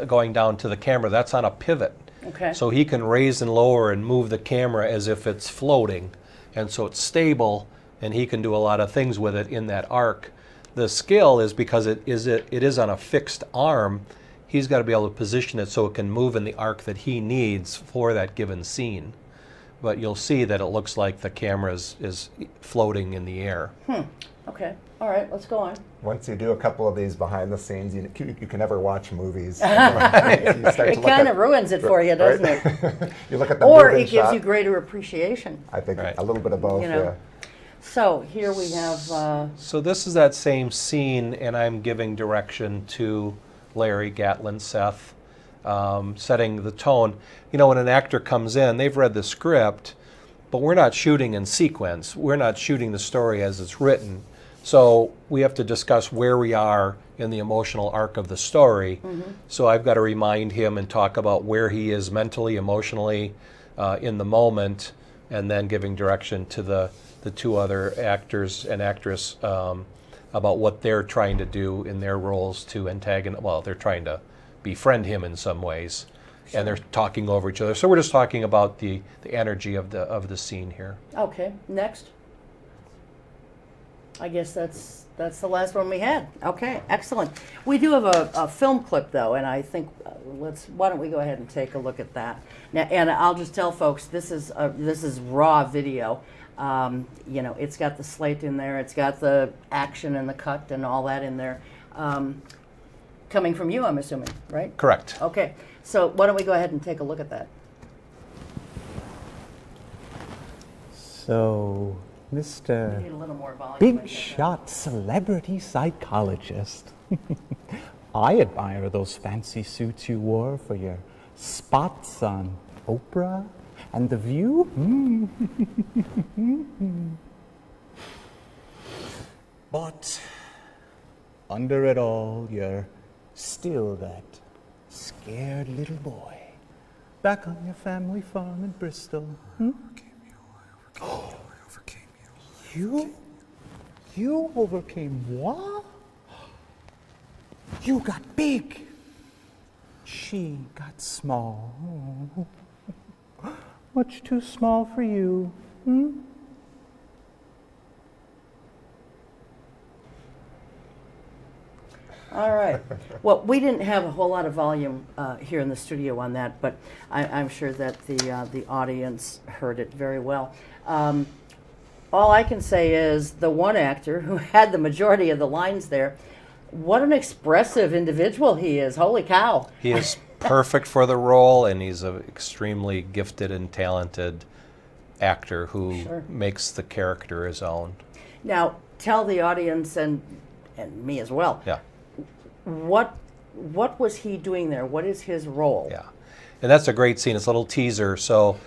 going down to the camera. That's on a pivot. Okay. So he can raise and lower and move the camera as if it's floating. And so it's stable, and he can do a lot of things with it in that arc. The skill is because it is on a fixed arm, he's got to be able to position it so it can move in the arc that he needs for that given scene. But you'll see that it looks like the camera is floating in the air. Okay. All right, let's go on. Once you do a couple of these behind the scenes, you can never watch movies. It kind of ruins it for you, doesn't it? You look at the Or moving it gives shot. you greater appreciation. I think Right. a little bit of both. You know. Yeah. So here we have. So this is that same scene, and I'm giving direction to Larry Gatlin, Seth, setting the tone. You know, when an actor comes in, they've read the script, but we're not shooting in sequence. We're not shooting the story as it's written. So we have to discuss where we are in the emotional arc of the story. So I've got to remind him and talk about where he is mentally, emotionally, in the moment, and then giving direction to the two other actors and actress about what they're trying to do in their roles to antagonize. Well, they're trying to befriend him in some ways, and they're talking over each other. So we're just talking about the energy of the scene here. Okay, next. I guess that's the last one we had. Okay, excellent. We do have a film clip though, and I think why don't we go ahead and take a look at that? Now, and I'll just tell folks this is raw video. You know, it's got the slate in there, it's got the action and the cut and all that in there. Coming from you, I'm assuming, right? Correct. Okay, so why don't we go ahead and take a look at that? So, Mr. Need a little more volume. Big shot celebrity psychologist. I admire those fancy suits you wore for your spots on Oprah and The View. But under it all, you're still that scared little boy back on your family farm in Bristol. You overcame what? You got big. She got small. Much too small for you. All right. Well, we didn't have a whole lot of volume here in the studio on that, but I'm sure that the audience heard it very well. All I can say is the one actor who had the majority of the lines there, what an expressive individual he is. Holy cow. He is perfect for the role, and he's an extremely gifted and talented actor who makes the character his own. Now, tell the audience and me as well. Yeah. What was he doing there? What is his role? Yeah. And that's a great scene. It's a little teaser. So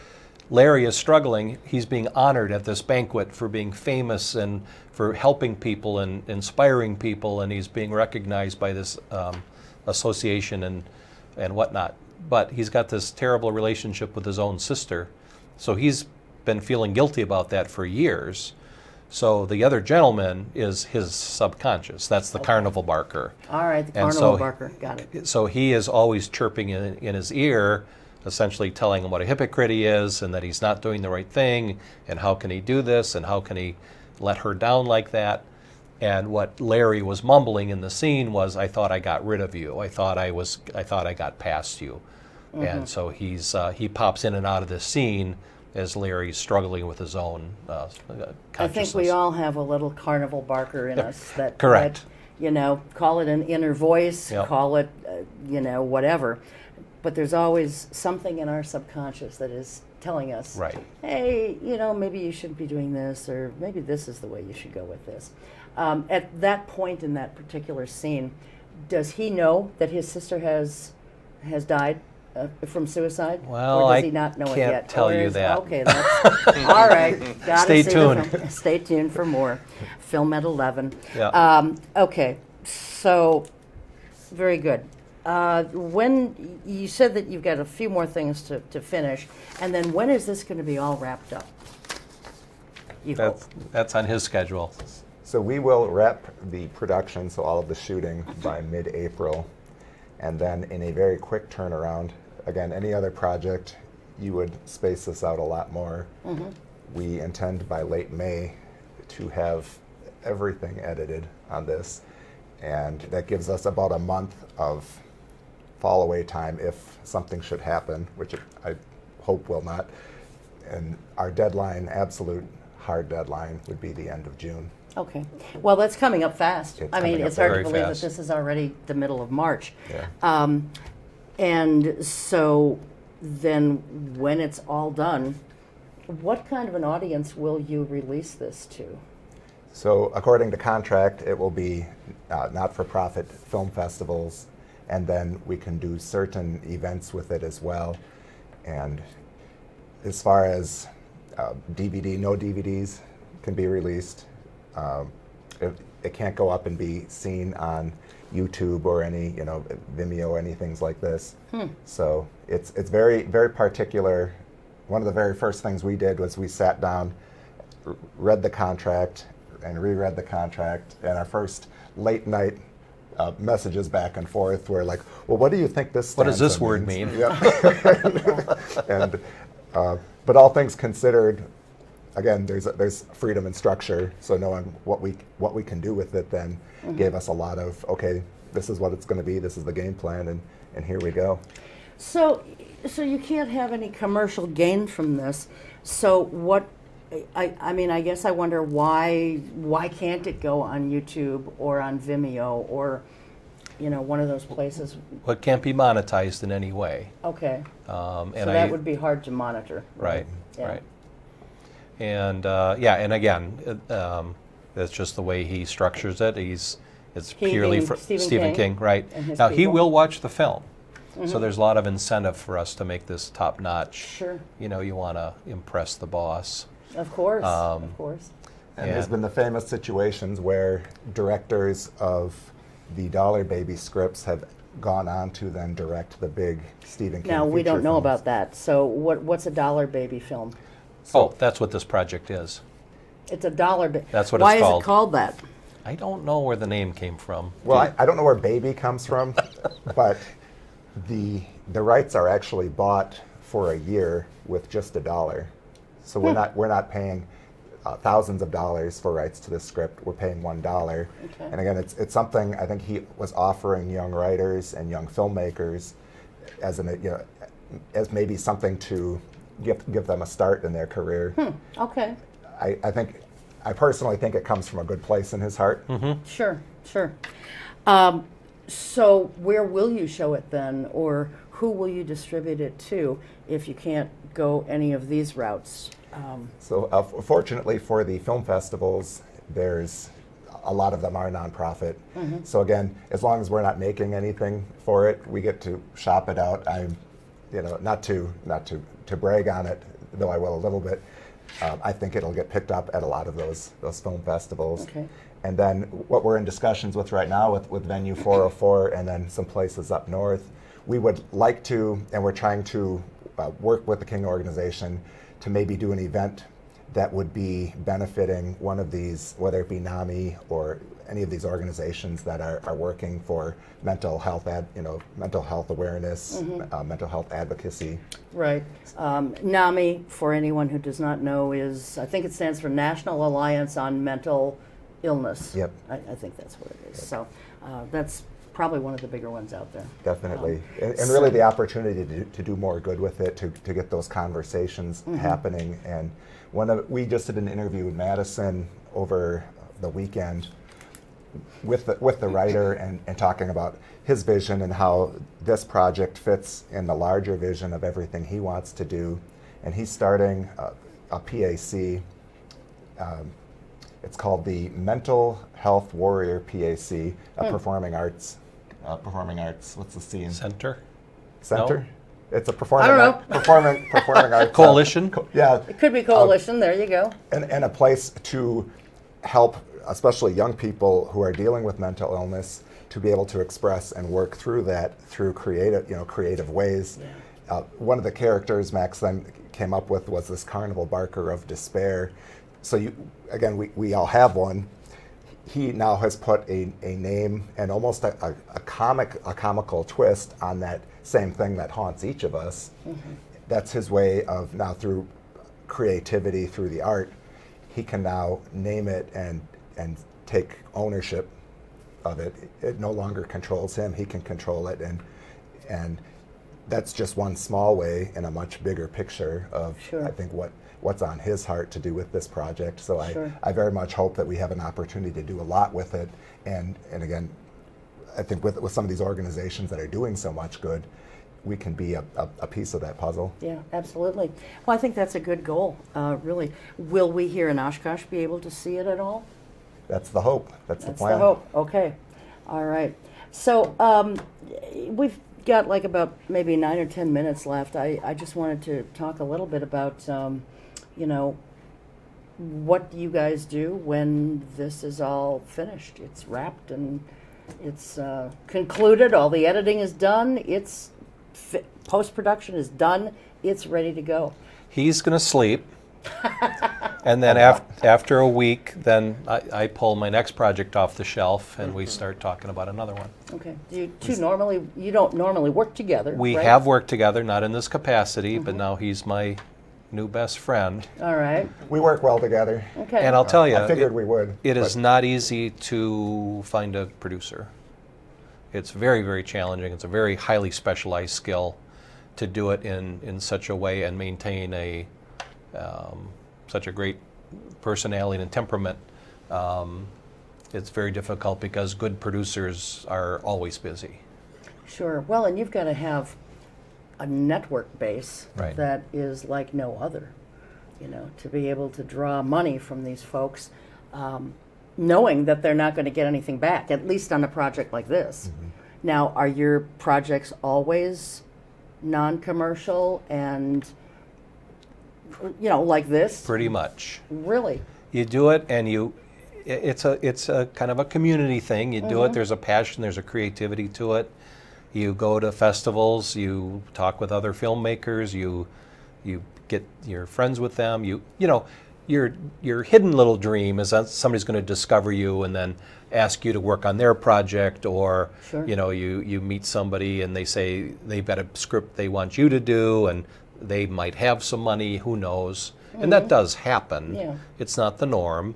Larry is struggling. He's being honored at this banquet for being famous and for helping people and inspiring people, and he's being recognized by this association and whatnot. But he's got this terrible relationship with his own sister, so he's been feeling guilty about that for years. So the other gentleman is his subconscious. That's the carnival barker. All right, the And carnival barker. Got it. So he is always chirping in his ear, essentially telling him what a hypocrite he is and that he's not doing the right thing, and how can he do this, and how can he let her down like that. And what Larry was mumbling in the scene was, "I thought I got rid of you. I thought I got past you." And so he pops in and out of this scene as Larry's struggling with his own consciousness. I think we all have a little carnival barker in us that, Correct. that, call it an inner voice, Yep. call it, whatever. But there's always something in our subconscious that is telling us, Right. hey, maybe you shouldn't be doing this, or maybe this is the way you should go with this. At that point in that particular scene, does he know that his sister has died from suicide? Well, or does I he not know it can't yet? tell Or you is- that. Okay, that's all right. Gotta Stay see the tuned. film. Stay tuned for more. Film at 11. Yeah. Okay, so very good. When you said that you've got a few more things to finish, and then when is this going to be all wrapped up? You hope. That's on his schedule. So we will wrap the production, so all of the shooting, by mid-April. And then in a very quick turnaround, again, any other project, you would space this out a lot more. We intend by late May to have everything edited on this. And that gives us about a month of fall away time if something should happen, which I hope will not. And our deadline, absolute hard deadline, would be the end of June. Okay. Well, that's coming up fast. It's I mean, coming up it's hard to very believe fast. that this is already the middle of March. Yeah. And so then when it's all done, what kind of an audience will you release this to? So according to contract, it will be not-for-profit film festivals, and then we can do certain events with it as well. And as far as DVD, no DVDs can be released. It can't go up and be seen on YouTube or any, Vimeo or anything like this. So it's very, very particular. One of the very first things we did was we sat down, read the contract, and reread the contract. And our first late night messages back and forth were like, "Well, what do you think this? What does this stanza word means?" mean? Yeah. And but all things considered, again, there's freedom and structure. So knowing what we can do with it then gave us a lot of, okay, this is what it's going to be. This is the game plan, and here we go. So you can't have any commercial gain from this. So what? I mean, I guess I wonder why can't it go on YouTube or on Vimeo or, one of those places? Well, it can't be monetized in any way. Okay. And So that would be hard to monitor. Right, Yeah. right. And and again, that's just the way he structures it. It's He purely being for Stephen King right? and his Now he people. will watch the film, so there's a lot of incentive for us to make this top notch. Sure. You want to impress the boss. Of course. Of course. And there's And- been the famous situations where directors of the Dollar Baby scripts have gone on to then direct the big Stephen King Now, we feature don't know films. about that. So what's a Dollar Baby film? Oh, that's what this project is. It's a Dollar Baby. That's what Why it's is called. it called that? I don't know where the name came from. Well, I don't know where baby comes from, but the rights are actually bought for a year with just $1. So we're not paying thousands of dollars for rights to this script. We're paying $1. Okay. And again, it's something I think he was offering young writers and young filmmakers as as maybe something to give them a start in their career. Okay. I personally think it comes from a good place in his heart. Sure. So where will you show it then, or who will you distribute it to if you can't go any of these routes? So fortunately for the film festivals, there's a lot of them are nonprofit. So again, as long as we're not making anything for it, we get to shop it out. I'm, not to brag on it, though I will a little bit. I think it'll get picked up at a lot of those film festivals. Okay. And then what we're in discussions with right now with Venue 404 and then some places up north, we would like to, and we're trying to work with the King organization to maybe do an event that would be benefiting one of these, whether it be NAMI or any of these organizations that are working for mental health mental health awareness, mental health advocacy. Right. NAMI, for anyone who does not know, is, I think it stands for National Alliance on Mental Illness. Yep. I think that's what it is. So that's probably one of the bigger ones out there. Definitely. And really the opportunity to do more good with it, to get those conversations happening. And we just did an interview with Madison over the weekend with the writer and talking about his vision and how this project fits in the larger vision of everything he wants to do. And he's starting a PAC. It's called the Mental Health Warrior PAC, performing arts. What's the C in Center? Center? No? It's a performing I don't know. performing arts Coalition? yeah, It could be coalition. There you go. and a place to help, especially young people who are dealing with mental illness, to be able to express and work through that through creative ways. Yeah. One of the characters Max then came up with was this carnival barker of despair. So we all have one. He now has put a name and almost a comical twist on that same thing that haunts each of us. That's his way of now, through creativity, through the art, he can now name it and take ownership of it. It no longer controls him. He can control it, and that's just one small way in a much bigger picture of Sure. I think what's on his heart to do with this project. So Sure. I very much hope that we have an opportunity to do a lot with it. And again, I think with some of these organizations that are doing so much good, we can be a piece of that puzzle. Yeah, absolutely. Well, I think that's a good goal, really. Will we here in Oshkosh be able to see it at all? That's the hope. That's the plan. That's the hope. Okay. All right. So we've got like about maybe 9 or 10 minutes left. I just wanted to talk a little bit about, what you guys do when this is all finished. It's wrapped and it's concluded. All the editing is done. It's post-production is done. It's ready to go. He's going to sleep. And then after a week, then I pull my next project off the shelf and we start talking about another one. Okay. You don't normally work together, We right? have worked together, not in this capacity, but now he's my new best friend. All right. We work well together. Okay. And I'll tell you, I figured we would. It is but not easy to find a producer. It's very, very challenging. It's a very highly specialized skill to do it in such a way and maintain such a great personality and temperament. It's very difficult because good producers are always busy. Sure. Well, and you've got to have a network base Right. that is like no other, to be able to draw money from these folks, knowing that they're not going to get anything back, at least on a project like this. Now, are your projects always non-commercial and, like this? Pretty much. Really? You do it, and it's a kind of a community thing. You do it. There's a passion. There's a creativity to it. You go to festivals. You talk with other filmmakers. You get your friends with them. Your hidden little dream is that somebody's going to discover you and then ask you to work on their project, or Sure. You meet somebody and they say they've got a script they want you to do, and they might have some money. Who knows? And that does happen. Yeah. It's not the norm.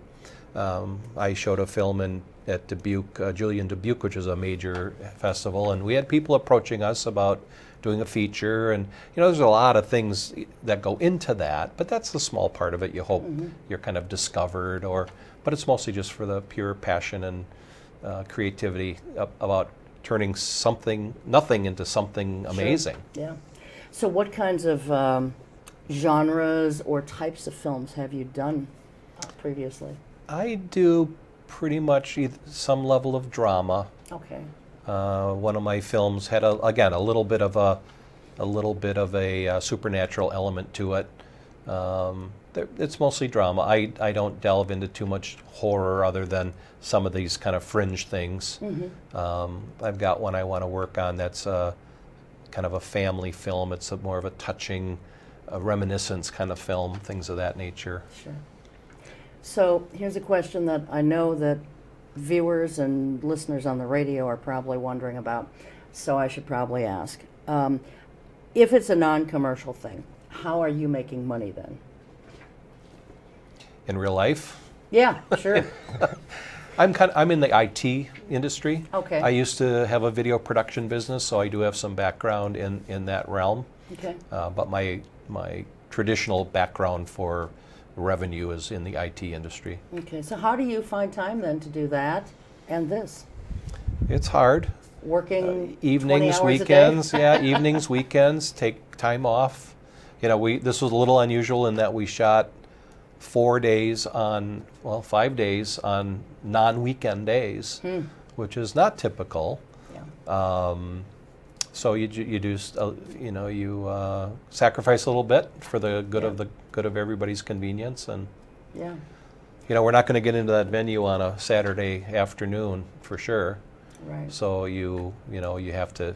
I showed a film at Dubuque, Julian Dubuque, which is a major festival, and we had people approaching us about doing a feature, and there's a lot of things that go into that, but that's the small part of it. You hope you're kind of discovered, but it's mostly just for the pure passion and creativity about turning nothing into something amazing. Yeah. So what kinds of genres or types of films have you done previously? I do pretty much some level of drama. Okay. One of my films had a little bit of a supernatural element to it. It's mostly drama. I don't delve into too much horror other than some of these kind of fringe things. I've got one I want to work on that's kind of a family film. It's more of a touching, reminiscence kind of film, things of that nature. Sure. So here's a question that I know that viewers and listeners on the radio are probably wondering about, so I should probably ask. If it's a non-commercial thing, how are you making money then? In real life? Yeah, sure. I'm in the IT industry. Okay. I used to have a video production business, so I do have some background in that realm. Okay. But my traditional background for revenue is in the IT industry. Okay, so how do you find time then to do that and this? It's hard. Working 20 Evenings, hours weekends, a day? evenings, weekends, take time off. This was a little unusual in that we shot 5 days on non-weekend days, which is not typical. Yeah. So you do you sacrifice a little bit for the good of everybody's convenience, and Yeah. we're not going to get into that venue on a Saturday afternoon for sure. Right. So you have to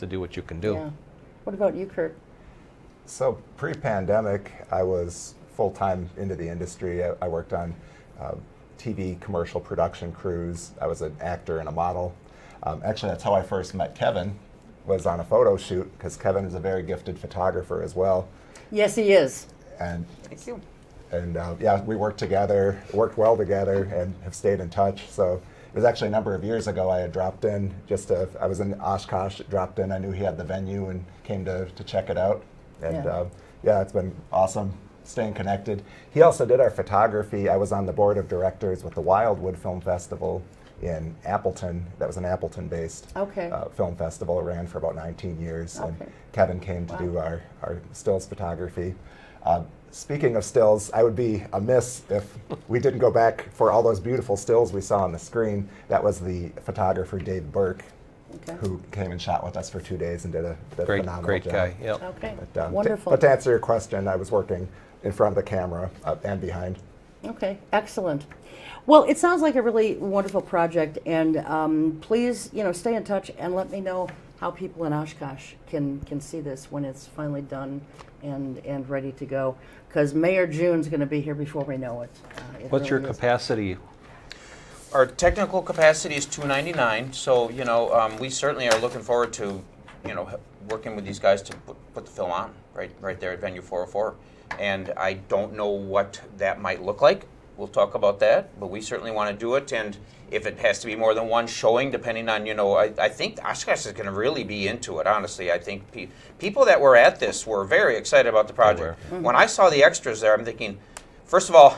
do what you can do. Yeah. What about you, Kurt? So pre-pandemic, I was full-time into the industry. I worked on TV commercial production crews. I was an actor and a model. Actually, that's how I first met Kevin, was on a photo shoot, because Kevin is a very gifted photographer as well. Yes, he is. And Thank you. And we worked well together, and have stayed in touch. So it was actually a number of years ago I had dropped in, I was in Oshkosh, dropped in, I knew he had the venue and came to check it out. And it's been awesome staying connected. He also did our photography. I was on the board of directors with the Wildwood Film Festival in Appleton. That was an Appleton-based film festival. It ran for about 19 years. Okay. And Kevin came to do our stills photography. Speaking of stills, I would be amiss if we didn't go back for all those beautiful stills we saw on the screen. That was the photographer Dave Burke, who came and shot with us for 2 days and did a phenomenal Great job. guy. Yep. Okay. But, Wonderful. But to answer your question, I was working in front of the camera and behind. Okay, excellent. Well, it sounds like a really wonderful project, and please, stay in touch and let me know how people in Oshkosh can see this when it's finally done and ready to go. Because May or June's going to be here before we know it. What's your capacity? Our technical capacity is 299, so we certainly are looking forward to working with these guys to put the film on right there at Venue 404. And I don't know what that might look like. We'll talk about that, but we certainly want to do it. And if it has to be more than one showing, depending on, I think Oshkosh is going to really be into it, honestly. I think people that were at this were very excited about the project. When I saw the extras there, I'm thinking, first of all,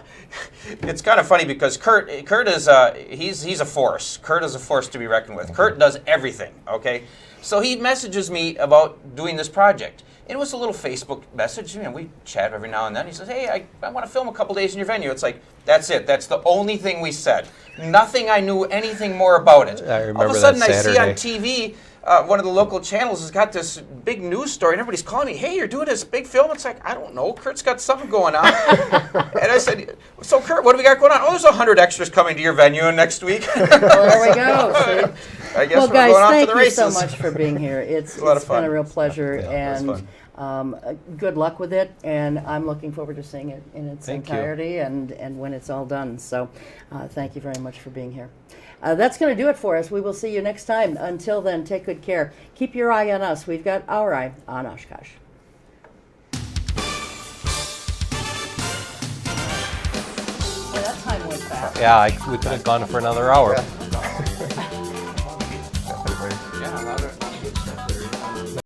it's kind of funny because Kurt is he's a force. Kurt is a force to be reckoned with. Kurt does everything, okay? So he messages me about doing this project. It was a little Facebook message. We chat every now and then. He says, hey, I want to film a couple days in your venue. It's like, that's it. That's the only thing we said. Nothing I knew anything more about it. I remember all of a sudden that I see Saturday. on TV, one of the local channels has got this big news story, and everybody's calling me, hey, you're doing this big film? It's like, I don't know. Kurt's got something going on. And I said, so Kurt, what do we got going on? Oh, there's 100 extras coming to your venue next week. Well, there we go. See? I guess Well, we're guys, going off to thank the you races. so much for being here. It's a lot of fun. been a real pleasure, Yeah, it was and good luck with it. And I'm looking forward to seeing it in its Thank you. entirety and when it's all done. So thank you very much for being here. That's going to do it for us. We will see you next time. Until then, take good care. Keep your eye on us. We've got our eye on Oshkosh. Well, that time went fast. Yeah, we could have gone for another hour. Yeah.